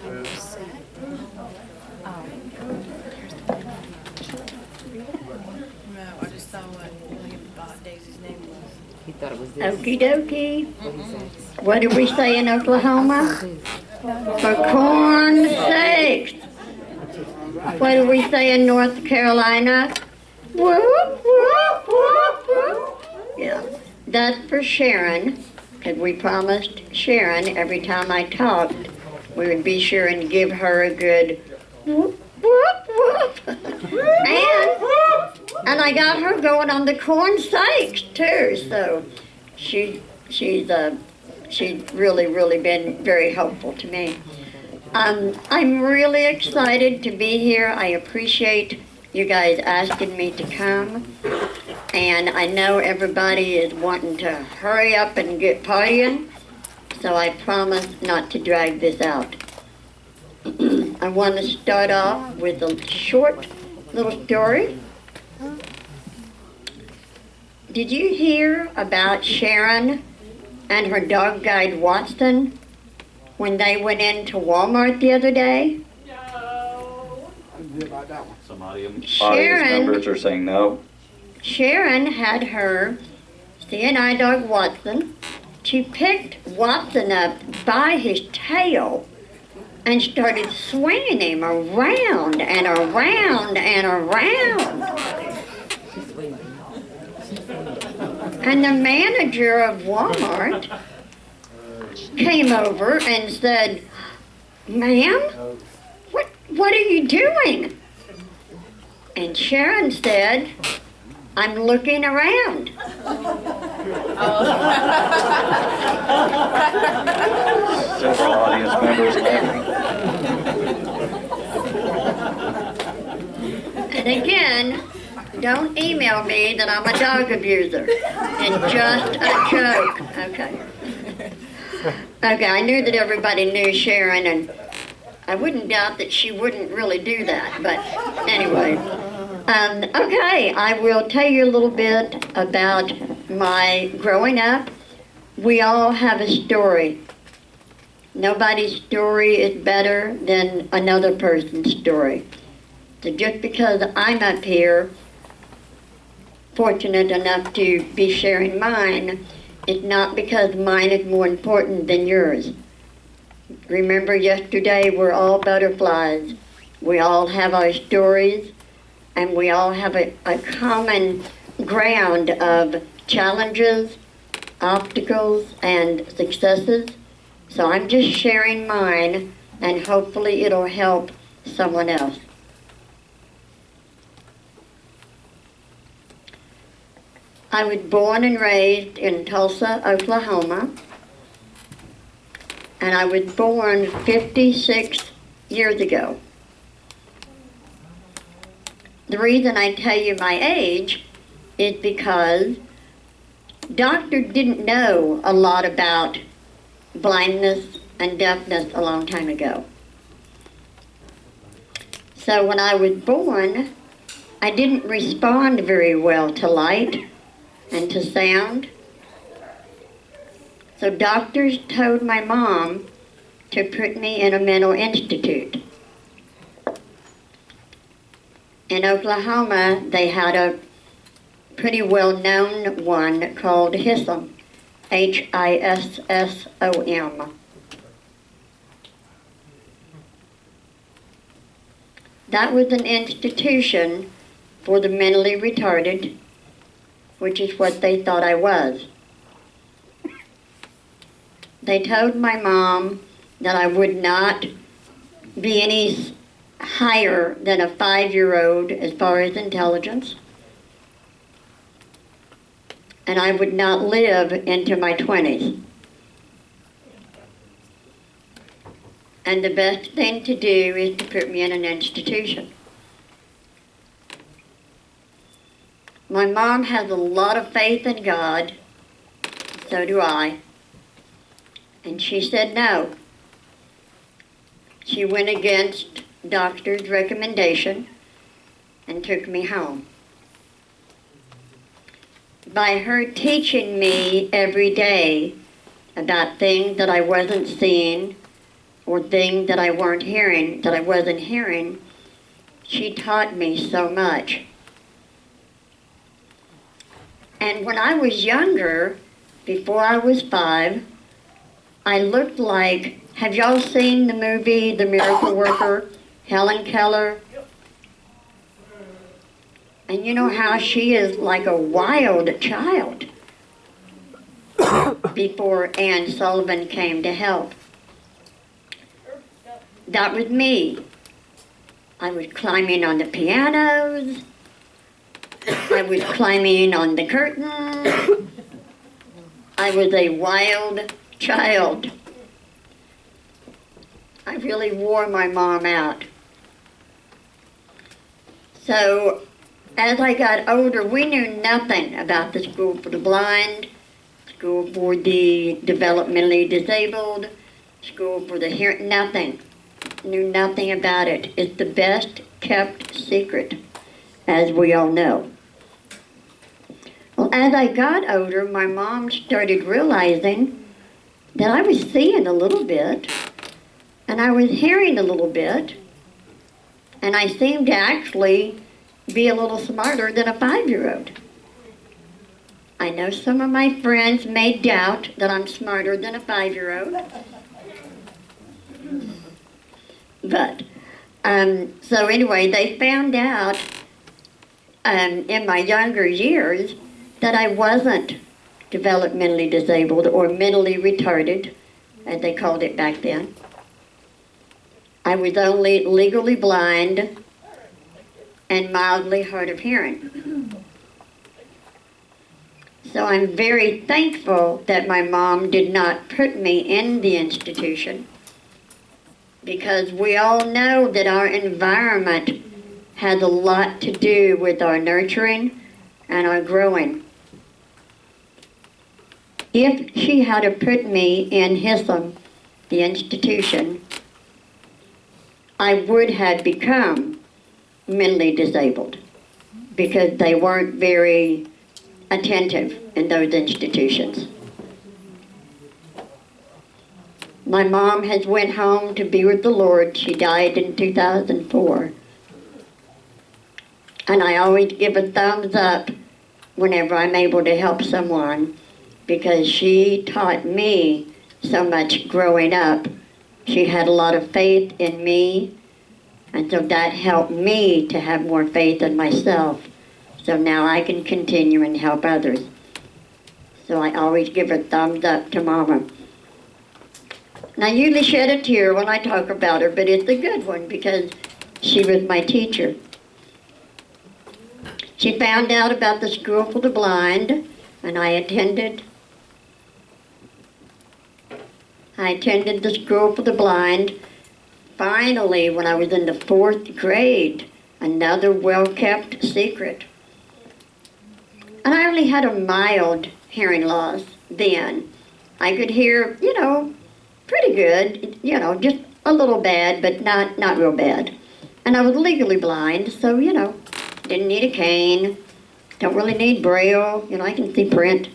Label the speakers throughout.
Speaker 1: No, I just saw what William thought Daisy's name was.
Speaker 2: He thought it was this.
Speaker 3: Okie dokie.
Speaker 2: What he said.
Speaker 3: What do we say in Oklahoma? For corn sakes. What do we say in North Carolina? Whoop, whoop, whoop, whoop. Yeah, that's for Sharon, because we promised Sharon every time I talked, we would be sure and give her a good whoop, whoop, whoop. And I got her going on the corn sakes too, so she's really been very helpful to me. I'm really excited to be here. I appreciate you guys asking me to come. And I know everybody is wanting to hurry up and get partying, so I promise not to drag this out. I want to start off with a short little story. Did you hear about Sharon and her dog guide Watson when they went into Walmart the other day?
Speaker 4: No. I didn't hear about that one.
Speaker 5: Some audience
Speaker 3: Sharon-
Speaker 5: members are saying no.
Speaker 3: Sharon had her CNI dog Watson. She picked Watson up by his tail and started swinging him around and around and around. And the manager of Walmart came over and said, "Ma'am, what are you doing?" And Sharon said, "I'm looking around."
Speaker 5: Several audience members laughing.
Speaker 3: And again, don't email me that I'm a dog abuser. It's just a joke. Okay. Okay, I knew that everybody knew Sharon, and I wouldn't doubt that she wouldn't really do that, but anyway. Okay, I will tell you a little bit about my growing up. We all have a story. Nobody's story is better than another person's story. So just because I'm up here, fortunate enough to be sharing mine, it's not because mine is more important than yours. Remember yesterday, we're all butterflies. We all have our stories, and we all have a common ground of challenges, obstacles, and successes. So I'm just sharing mine, and hopefully it'll help someone else. I was born and raised in Tulsa, Oklahoma, and I was born 56 years ago. The reason I tell you my age is because doctors didn't know a lot about blindness and deafness a long time ago. So when I was born, I didn't respond very well to light and to sound. So doctors told my mom to put me in a mental institute. In Oklahoma, they had a pretty well-known one called HISSOM, HISSOM. That was an institution for the mentally retarded, which is what they thought I was. They told my mom that I would not be any higher than a 5-year-old as far as intelligence, and I would not live into my 20s. And the best thing to do is to put me in an institution. My mom has a lot of faith in God, so do I. And she said no. She went against doctor's recommendation and took me home. By her teaching me every day about things that I wasn't seeing or things that I wasn't hearing, she taught me so much. And when I was younger, before I was 5, I looked like, have y'all seen the movie The Miracle Worker, Helen Keller? And you know how she is like a wild child before Anne Sullivan came to help. That was me. I was climbing on the pianos. I was climbing on the curtains. I was a wild child. I really wore my mom out. So, as I got older, we knew nothing about the School for the Blind, School for the Developmentally Disabled, School for the Hearing, nothing. Knew nothing about it. It's the best kept secret, as we all know. Well, as I got older, my mom started realizing that I was seeing a little bit, and I was hearing a little bit, and I seemed to actually be a little smarter than a 5-year-old. I know some of my friends may doubt that I'm smarter than a 5-year-old. But, so anyway, they found out in my younger years that I wasn't developmentally disabled or mentally retarded, as they called it back then. I was only legally blind and mildly hard of hearing. So I'm very thankful that my mom did not put me in the institution, because we all know that our environment has a lot to do with our nurturing and our growing. If she had to put me in HISM, the institution, I would have become mentally disabled, because they weren't very attentive in those institutions. My mom has went home to be with the Lord. She died in 2004. And I always give a thumbs up whenever I'm able to help someone, because she taught me so much growing up. She had a lot of faith in me, and so that helped me to have more faith in myself. So now I can continue and help others. So I always give a thumbs up to Mama. And I usually shed a tear when I talk about her, but it's a good one because she was my teacher. She found out about the School for the Blind, and I attended the School for the Blind. Finally, when I was in the 4th grade, another well-kept secret. And I only had a mild hearing loss then. I could hear, pretty good, just a little bad, but not real bad. And I was legally blind, so, didn't need a cane, don't really need Braille, I can see print.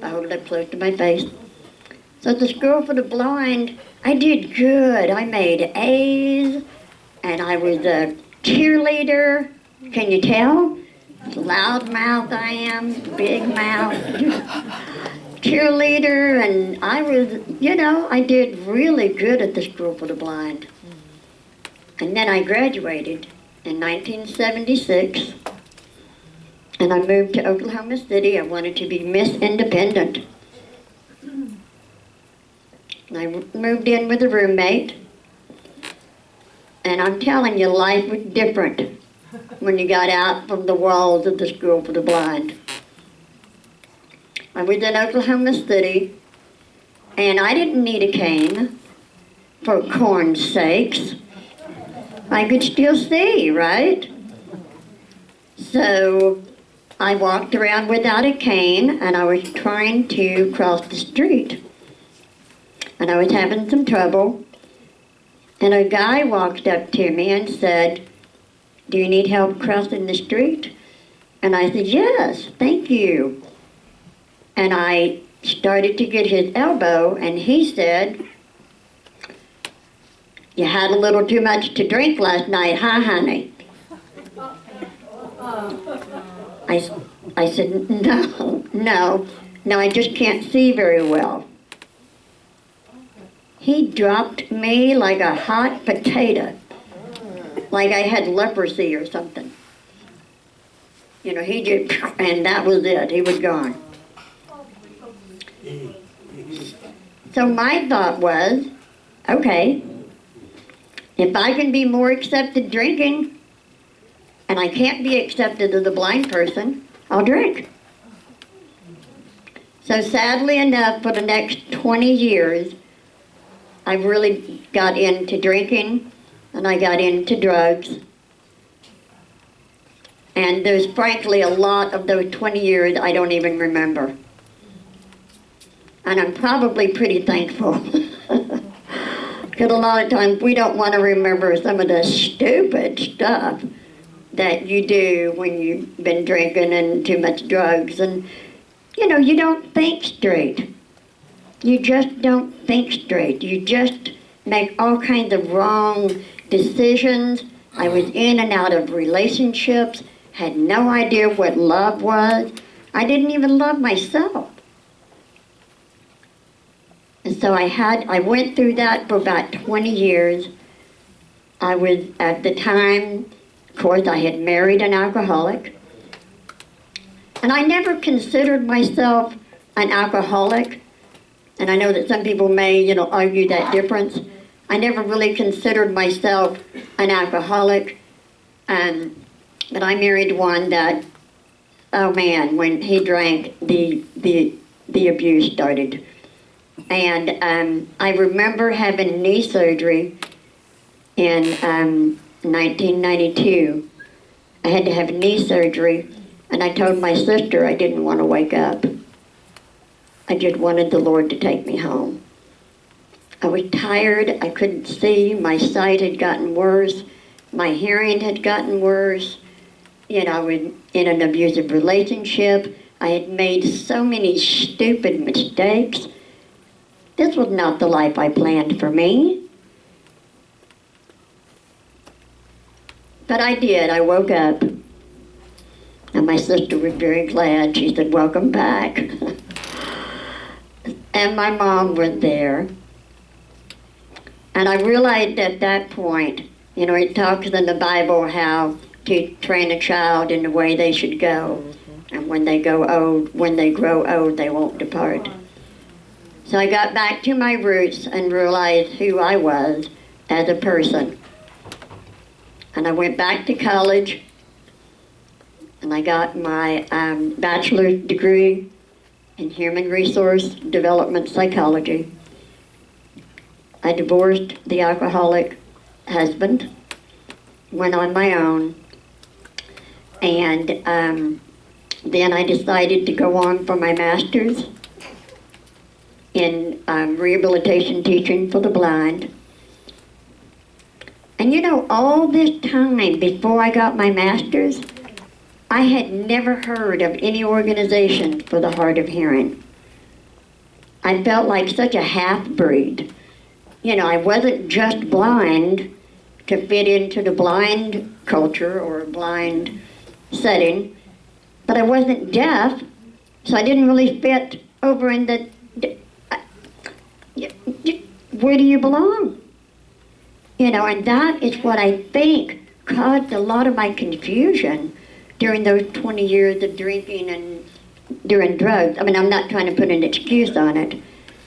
Speaker 3: I hold it up close to my face. So at the School for the Blind, I did good. I made A's, and I was a cheerleader. Can you tell? Loud mouth I am, big mouth. Cheerleader, and I was, I did really good at the School for the Blind. And then I graduated in 1976, and I moved to Oklahoma City. I wanted to be Miss Independent. And I moved in with a roommate, and I'm telling you, life was different when you got out from the walls of the School for the Blind. I was in Oklahoma City, and I didn't need a cane, for corn's sakes. I could still see, right? So I walked around without a cane, and I was trying to cross the street. And I was having some trouble, and a guy walked up to me and said, "Do you need help crossing the street?" And I said, "Yes, thank you." And I started to get his elbow, and he said, You had a little too much to drink last night, huh, honey? I said, no, I just can't see very well. He dropped me like a hot potato, like I had leprosy or something. You know, he just, and that was it, he was gone. So my thought was, okay, if I can be more accepted drinking, and I can't be accepted as a blind person, I'll drink. So sadly enough, for the next 20 years, I really got into drinking, and I got into drugs. And there's frankly a lot of those 20 years I don't even remember. And I'm probably pretty thankful. Because a lot of times we don't want to remember some of the stupid stuff that you do when you've been drinking and too much drugs. And, you know, you don't think straight. You just don't think straight. You just make all kinds of wrong decisions. I was in and out of relationships, had no idea what love was. I didn't even love myself. And so I went through that for about 20 years. I was, at the time, of course, I had married an alcoholic. And I never considered myself an alcoholic. And I know that some people may, argue that difference. I never really considered myself an alcoholic. But I married one that, oh man, when he drank, the abuse started. And I remember having knee surgery in 1992. I had to have knee surgery, and I told my sister I didn't want to wake up. I just wanted the Lord to take me home. I was tired, I couldn't see, my sight had gotten worse, my hearing had gotten worse. I was in an abusive relationship. I had made so many stupid mistakes. This was not the life I planned for me. But I did. I woke up. And my sister was very glad. She said, "Welcome back." And my mom was there. And I realized at that point, it talks in the Bible how to train a child in the way they should go. And when they grow old, they won't depart. So I got back to my roots and realized who I was as a person. And I went back to college, and I got my bachelor's degree in human resource development psychology. I divorced the alcoholic husband, went on my own, and then I decided to go on for my master's in rehabilitation teaching for the blind. And all this time before I got my master's, I had never heard of any organization for the hard of hearing. I felt like such a half-breed. I wasn't just blind to fit into the blind culture or blind setting, but I wasn't deaf, so I didn't really fit over in the where do you belong? And that is what I think caused a lot of my confusion during those 20 years of drinking and doing drugs. I mean, I'm not trying to put an excuse on it,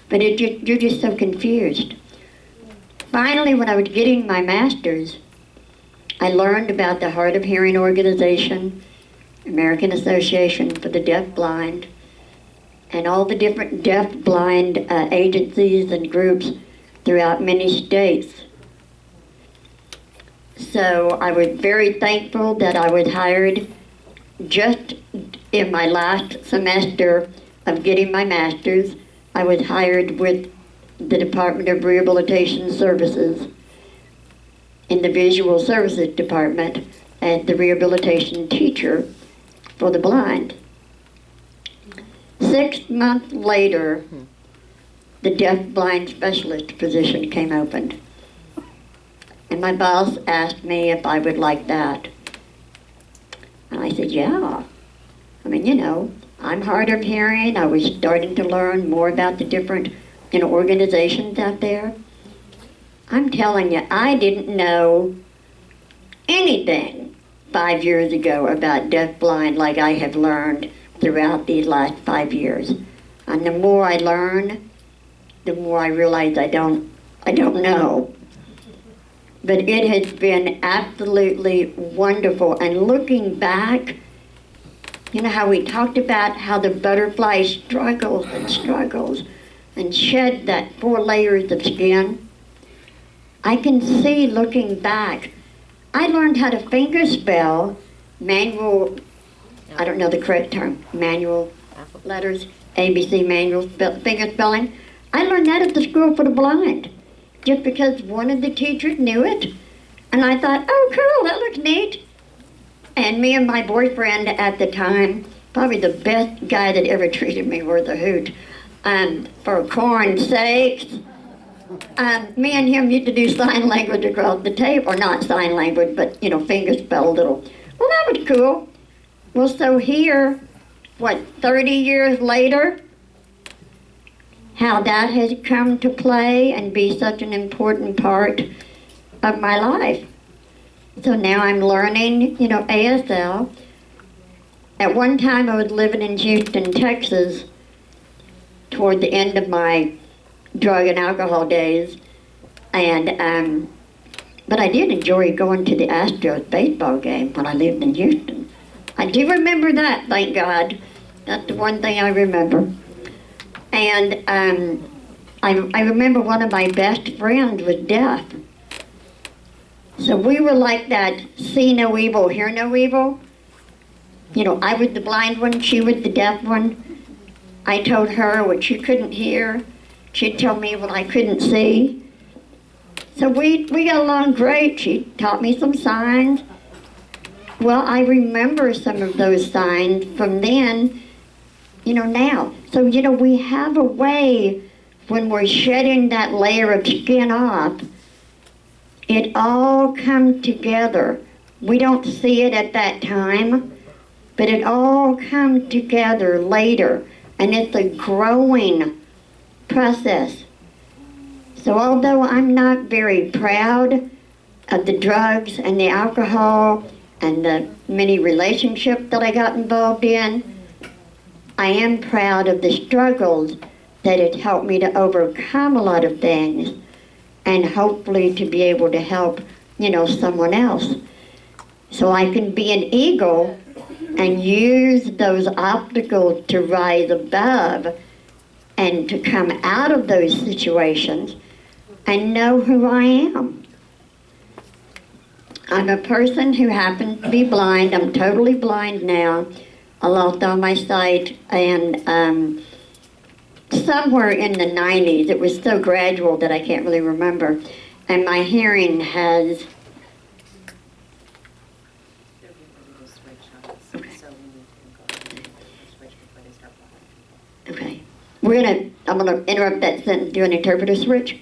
Speaker 3: but you're just so confused. Finally, when I was getting my master's, I learned about the Hard of Hearing organization, American Association for the Deaf Blind, and all the different deaf-blind agencies and groups throughout many states. So I was very thankful that I was hired just in my last semester of getting my master's. I was hired with the Department of Rehabilitation Services in the Visual Services Department as the rehabilitation teacher for the blind. 6 months later, the deaf-blind specialist position came open. And my boss asked me if I would like that. And I said, yeah. I mean, you know, I'm hard of hearing. I was starting to learn more about the different, you know, organizations out there. I'm telling you, I didn't know anything 5 years ago about deafblind like I have learned throughout these last 5 years. And the more I learn, the more I realize I don't know. But it has been absolutely wonderful. And looking back, you know how we talked about how the butterfly struggles and shed that 4 layers of skin? I can see looking back. I learned how to finger spell manual, I don't know the correct term, manual letters, ABC manual finger spelling. I learned that at the School for the Blind, just because one of the teachers knew it. And I thought, oh cool, that looks neat. And me and my boyfriend at the time, probably the best guy that ever treated me worth a hoot, for corn's sakes, me and him used to do sign language across the table, or not sign language, but, you know, finger spell a little. Well, that was cool. Well, so here, 30 years later, how that has come to play and be such an important part of my life. So now I'm learning, you know, ASL. At one time I was living in Houston, Texas, toward the end of my drug and alcohol days, and but I did enjoy going to the Astros baseball game when I lived in Houston. I do remember that, thank God. That's the one thing I remember. And I remember one of my best friends was deaf. So we were like that see no evil, hear no evil. You know, I was the blind one, she was the deaf one. I told her what she couldn't hear. She'd tell me what I couldn't see. So we got along great. She taught me some signs. Well, I remember some of those signs from then, you know, now. So, you know, we have a way when we're shedding that layer of skin off, it all comes together. We don't see it at that time, but it all comes together later. And it's a growing process. So although I'm not very proud of the drugs and the alcohol and the many relationships that I got involved in, I am proud of the struggles that it helped me to overcome a lot of things and hopefully to be able to help, you know, someone else. So I can be an eagle and use those obstacles to rise above and to come out of those situations and know who I am. I'm a person who happens to be blind. I'm totally blind now. I lost all my sight, and somewhere in the 90s, it was so gradual that I can't really remember, and my hearing has... Okay. I'm gonna interrupt that sentence, do an interpreter switch.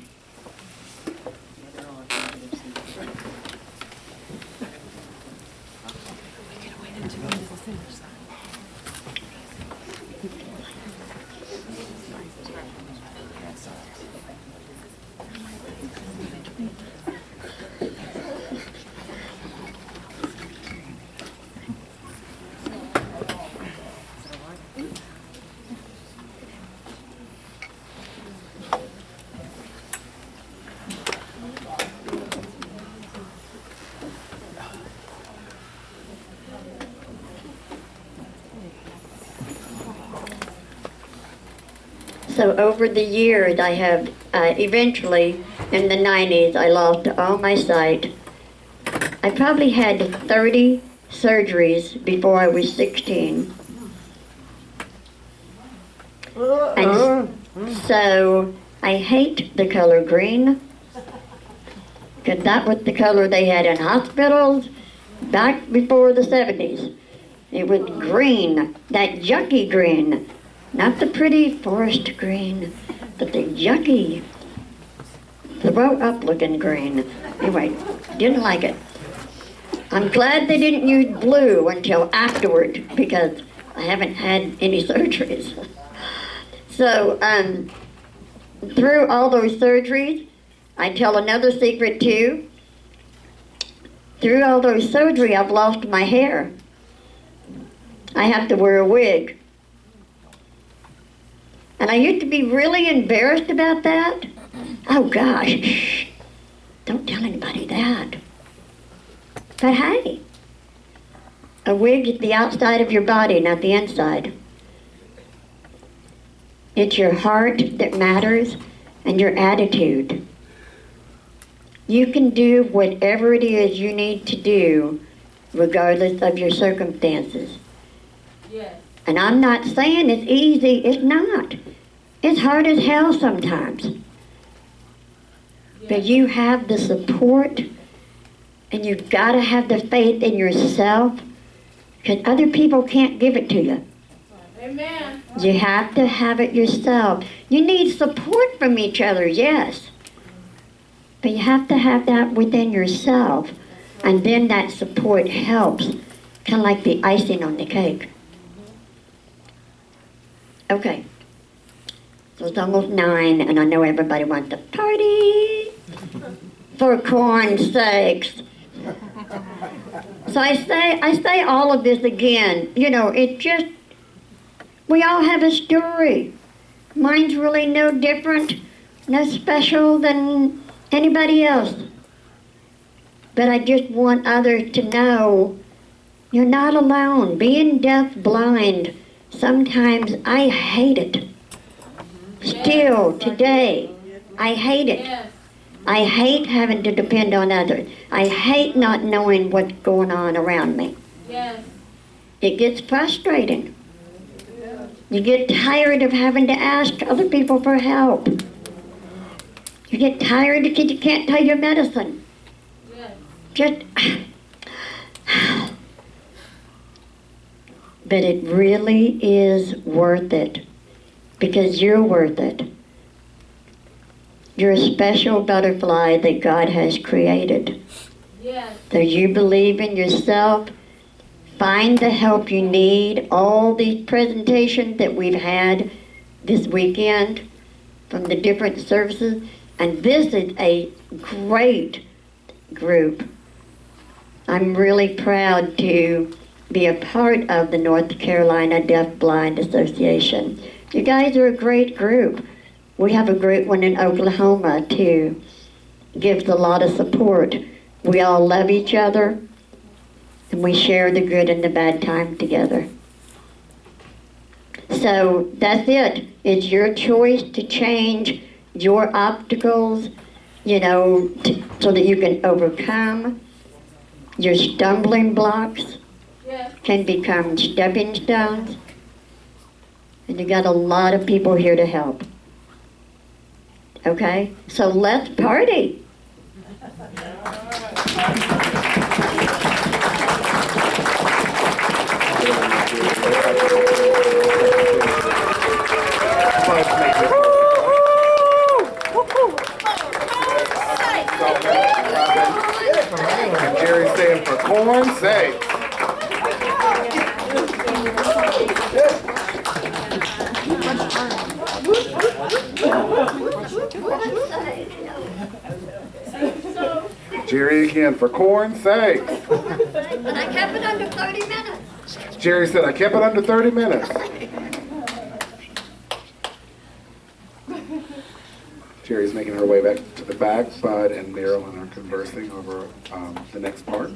Speaker 3: So over the years, I have eventually, in the 90s, I lost all my sight. I probably had 30 surgeries before I was 16. And so I hate the color green, because that was the color they had in hospitals back before the 70s. It was green, that yucky green. Not the pretty forest green, but the yucky throw up looking green. Anyway, didn't like it. I'm glad they didn't use blue until afterward because I haven't had any surgeries. So, through all those surgeries, I tell another secret too. Through all those surgery, I've lost my hair. I have to wear a wig. And I used to be really embarrassed about that. Oh gosh, shh, don't tell anybody that. But hey, a wig is the outside of your body, not the inside. It's your heart that matters and your attitude. You can do whatever it is you need to do regardless of your circumstances.
Speaker 2: Yes.
Speaker 3: And I'm not saying it's easy, it's not. It's hard as hell sometimes.
Speaker 2: Yes.
Speaker 3: But you have the support and you've got to have the faith in yourself because other people can't give it to you.
Speaker 2: Amen.
Speaker 3: You have to have it yourself. You need support from each other, yes. But you have to have that within yourself. And then that support helps, kind of like the icing on the cake. Okay. So it's almost 9, and I know everybody wants to party. For corn's sakes. So I say all of this again. You know, it just, we all have a story. Mine's really no different, no special than anybody else. But I just want others to know you're not alone. Being deaf, blind, sometimes I hate it. Still, today, I hate it.
Speaker 2: Yes.
Speaker 3: I hate having to depend on others. I hate not knowing what's going on around me.
Speaker 2: Yes.
Speaker 3: It gets frustrating. You get tired of having to ask other people for help. You get tired because you can't take your medicine.
Speaker 2: Yes.
Speaker 3: Just, but it really is worth it because you're worth it. You're a special butterfly that God has created.
Speaker 2: Yes.
Speaker 3: So you believe in yourself, find the help you need. All these presentations that we've had this weekend from the different services, and this is a great group. I'm really proud to be a part of the North Carolina Deaf Blind Association. You guys are a great group. We have a great one in Oklahoma too. Gives a lot of support. We all love each other and we share the good and the bad time together. So that's it. It's your choice to change your obstacles, you know, so that you can overcome. Your stumbling blocks
Speaker 2: Yes.
Speaker 3: can become stepping stones. And you got a lot of people here to help. Okay? So let's party.
Speaker 4: Jerry's saying for corn's sake. Jerry again for corn's sake.
Speaker 3: And I kept it under 30 minutes.
Speaker 4: Jerry said I kept it under 30 minutes. Jerry's making her way back to the back. Bud and Marilyn are conversing over the next part.